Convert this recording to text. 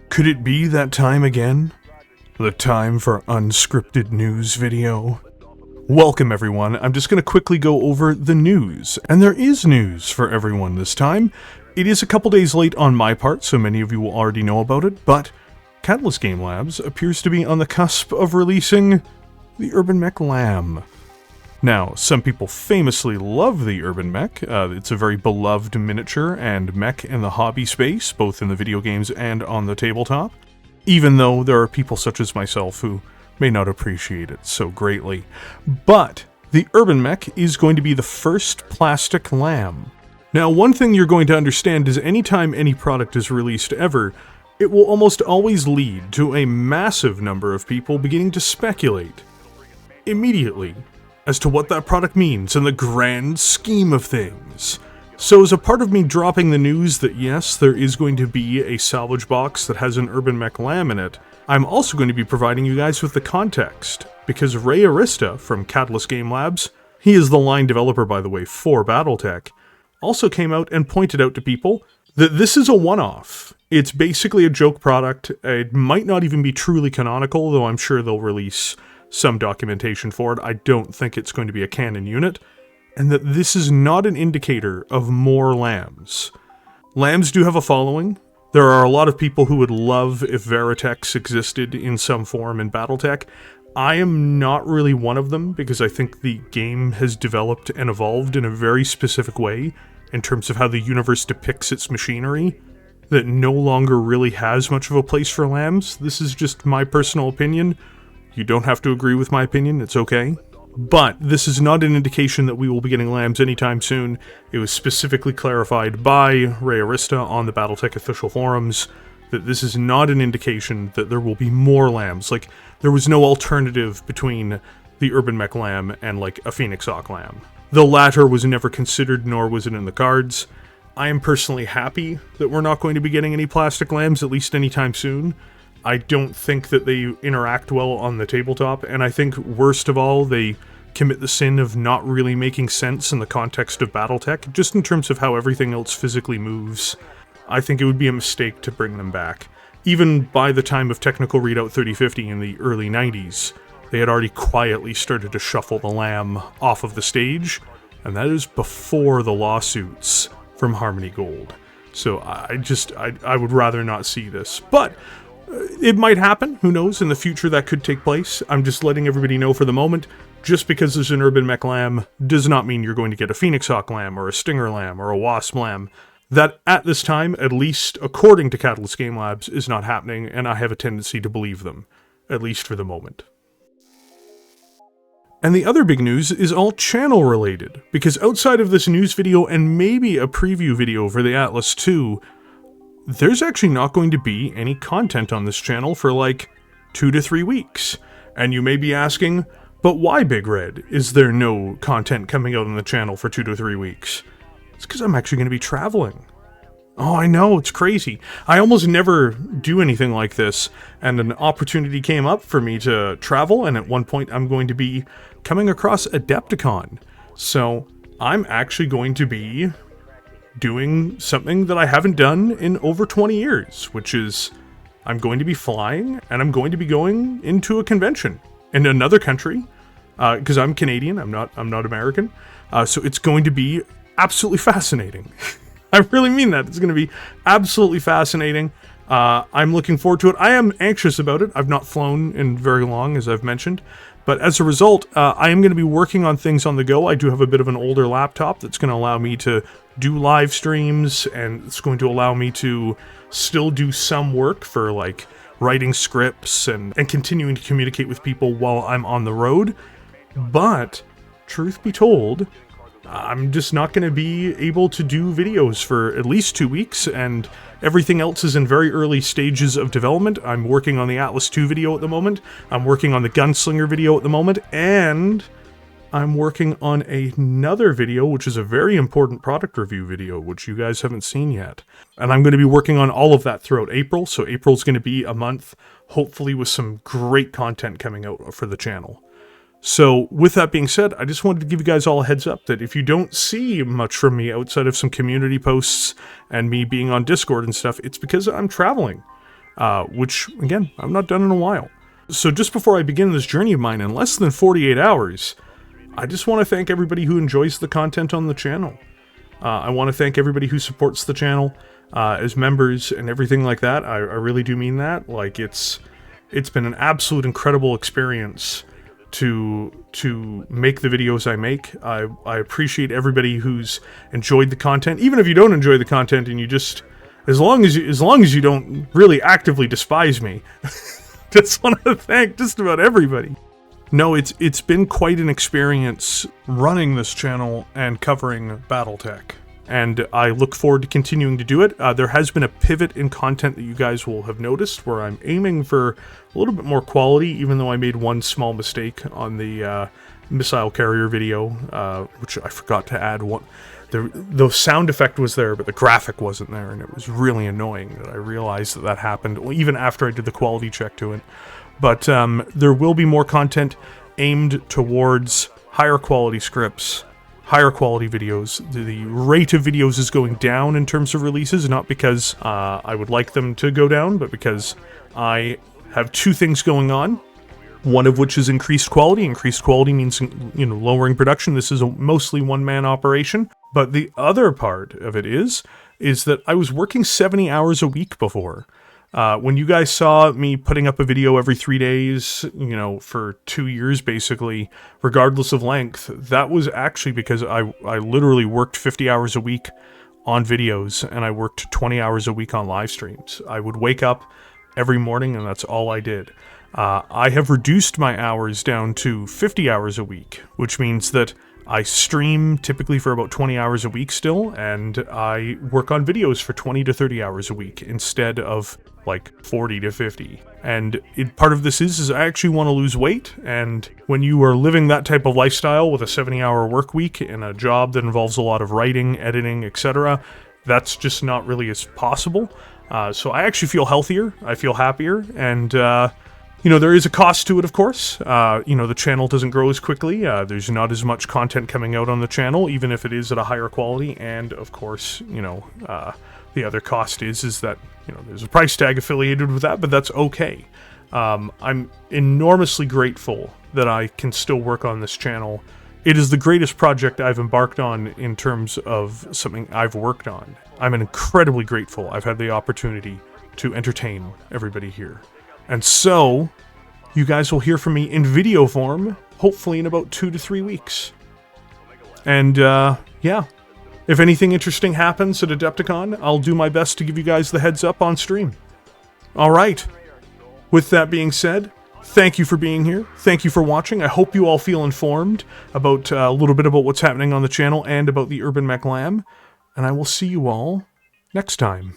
Could it be that time again? The time for unscripted news video? Welcome everyone, I'm just going to quickly go over the news, and there is news for everyone this time. It is a couple days late on my part, so many of you will already know about it, but Catalyst Game Labs appears to be on the cusp of releasing the Urbanmech LAM. Now, some people famously love the Urbanmech. It's a very beloved miniature and mech in the hobby space, both in the video games and on the tabletop, even though there are people such as myself who may not appreciate it so greatly. But the Urbanmech is going to be the first plastic LAM. Now, one thing you're going to understand is anytime any product is released ever, it will almost always lead to a massive number of people beginning to speculate immediately as to what that product means in the grand scheme of things. So as a part of me dropping the news that yes, there is going to be a salvage box that has an Urbanmech LAM in it, I'm also going to be providing you guys with the context, because Ray Arista from Catalyst Game Labs, he is the line developer by the way for Battletech, also came out and pointed out to people that this is a one-off. It's basically a joke product. It might not even be truly canonical, though I'm sure they'll release some documentation for it. I don't think it's going to be a canon unit, and that this is not an indicator of more LAMs. LAMs do have a following. There are a lot of people who would love if Veritex existed in some form in Battletech. I am not really one of them, because I think the game has developed and evolved in a very specific way in terms of how the universe depicts its machinery, that no longer really has much of a place for LAMs. This is just my personal opinion. You don't have to agree with my opinion, it's okay. But this is not an indication that we will be getting LAMs anytime soon. It was specifically clarified by Ray Arista on the Battletech official forums that this is not an indication that there will be more LAMs. Like, there was no alternative between the Urbanmech LAM and, like, a Phoenix Hawk LAM. The latter was never considered, nor was it in the cards. I am personally happy that we're not going to be getting any plastic LAMs, at least anytime soon. I don't think that they interact well on the tabletop, and I think, worst of all, they commit the sin of not really making sense in the context of Battletech, just in terms of how everything else physically moves. I think it would be a mistake to bring them back. Even by the time of Technical Readout 3050 in the early 90s, they had already quietly started to shuffle the LAM off of the stage, and that is before the lawsuits from Harmony Gold. So I would rather not see this, but it might happen, who knows, in the future that could take place. I'm just letting everybody know for the moment, just because there's an Urbanmech LAM does not mean you're going to get a Phoenix Hawk LAM, or a Stinger LAM, or a Wasp LAM. That, at this time, at least according to Catalyst Game Labs, is not happening, and I have a tendency to believe them, at least for the moment. And the other big news is all channel related, because outside of this news video and maybe a preview video for the Atlas II, there's actually not going to be any content on this channel for like 2 to 3 weeks. And you may be asking, but why, Big Red? Is there no content coming out on the channel for 2 to 3 weeks? It's because I'm actually going to be traveling. Oh, I know, it's crazy. I almost never do anything like this, and an opportunity came up for me to travel, and at one point I'm going to be coming across Adepticon. So I'm actually going to be doing something that I haven't done in over 20 years, which is I'm going to be flying and I'm going to be going into a convention in another country, because I'm Canadian, I'm not American, so it's going to be absolutely fascinating. I really mean that. It's going to be absolutely fascinating. I'm looking forward to it. I am anxious about it. I've not flown in very long, as I've mentioned. But as a result, I am going to be working on things on the go. I do have a bit of an older laptop that's going to allow me to do live streams, and it's going to allow me to still do some work for, like, writing scripts and continuing to communicate with people while I'm on the road. But, truth be told, I'm just not going to be able to do videos for at least 2 weeks, and everything else is in very early stages of development. I'm working on the Atlas II video at the moment, I'm working on the Gunslinger video at the moment, and I'm working on another video, which is a very important product review video, which you guys haven't seen yet. And I'm going to be working on all of that throughout April, so April's going to be a month, hopefully with some great content coming out for the channel. So, with that being said, I just wanted to give you guys all a heads up that if you don't see much from me outside of some community posts and me being on Discord and stuff, it's because I'm traveling, which, again, I've not done in a while. So just before I begin this journey of mine in less than 48 hours, I just want to thank everybody who enjoys the content on the channel. I want to thank everybody who supports the channel as members and everything like that. I really do mean that. Like, it's been an absolute incredible experience to make the videos I make. I appreciate everybody who's enjoyed the content, even if you don't enjoy the content and you just, as long as you don't really actively despise me. Just want to thank just about everybody. No, it's been quite an experience running this channel and covering Battletech, and I look forward to continuing to do it. There has been a pivot in content that you guys will have noticed, where I'm aiming for a little bit more quality, even though I made one small mistake on the missile carrier video, which I forgot to add. The sound effect was there, but the graphic wasn't there, and it was really annoying that I realized that happened, even after I did the quality check to it. But there will be more content aimed towards higher quality scripts, higher quality videos. The rate of videos is going down in terms of releases, not because I would like them to go down, but because I have two things going on. One of which is increased quality. Increased quality means, you know, lowering production. This is a mostly one-man operation. But the other part of it is that I was working 70 hours a week before. When you guys saw me putting up a video every 3 days, you know, for 2 years basically, regardless of length, that was actually because I literally worked 50 hours a week on videos, and I worked 20 hours a week on live streams. I would wake up every morning, and that's all I did. I have reduced my hours down to 50 hours a week, which means that I stream typically for about 20 hours a week still, and I work on videos for 20 to 30 hours a week instead of like 40 to 50. And part of this is I actually want to lose weight, and when you are living that type of lifestyle with a 70-hour work week and a job that involves a lot of writing, editing, etc., that's just not really as possible. So I actually feel healthier, I feel happier, and you know, there is a cost to it, of course. You know, the channel doesn't grow as quickly. There's not as much content coming out on the channel, even if it is at a higher quality. And, of course, you know, the other cost is that, you know, there's a price tag affiliated with that, but that's okay. I'm enormously grateful that I can still work on this channel. It is the greatest project I've embarked on in terms of something I've worked on. I'm incredibly grateful I've had the opportunity to entertain everybody here. And so, you guys will hear from me in video form, hopefully in about 2 to 3 weeks. And, yeah. If anything interesting happens at Adepticon, I'll do my best to give you guys the heads up on stream. Alright. With that being said, thank you for being here. Thank you for watching. I hope you all feel informed about a little bit about what's happening on the channel and about the Urbanmech LAM. And I will see you all next time.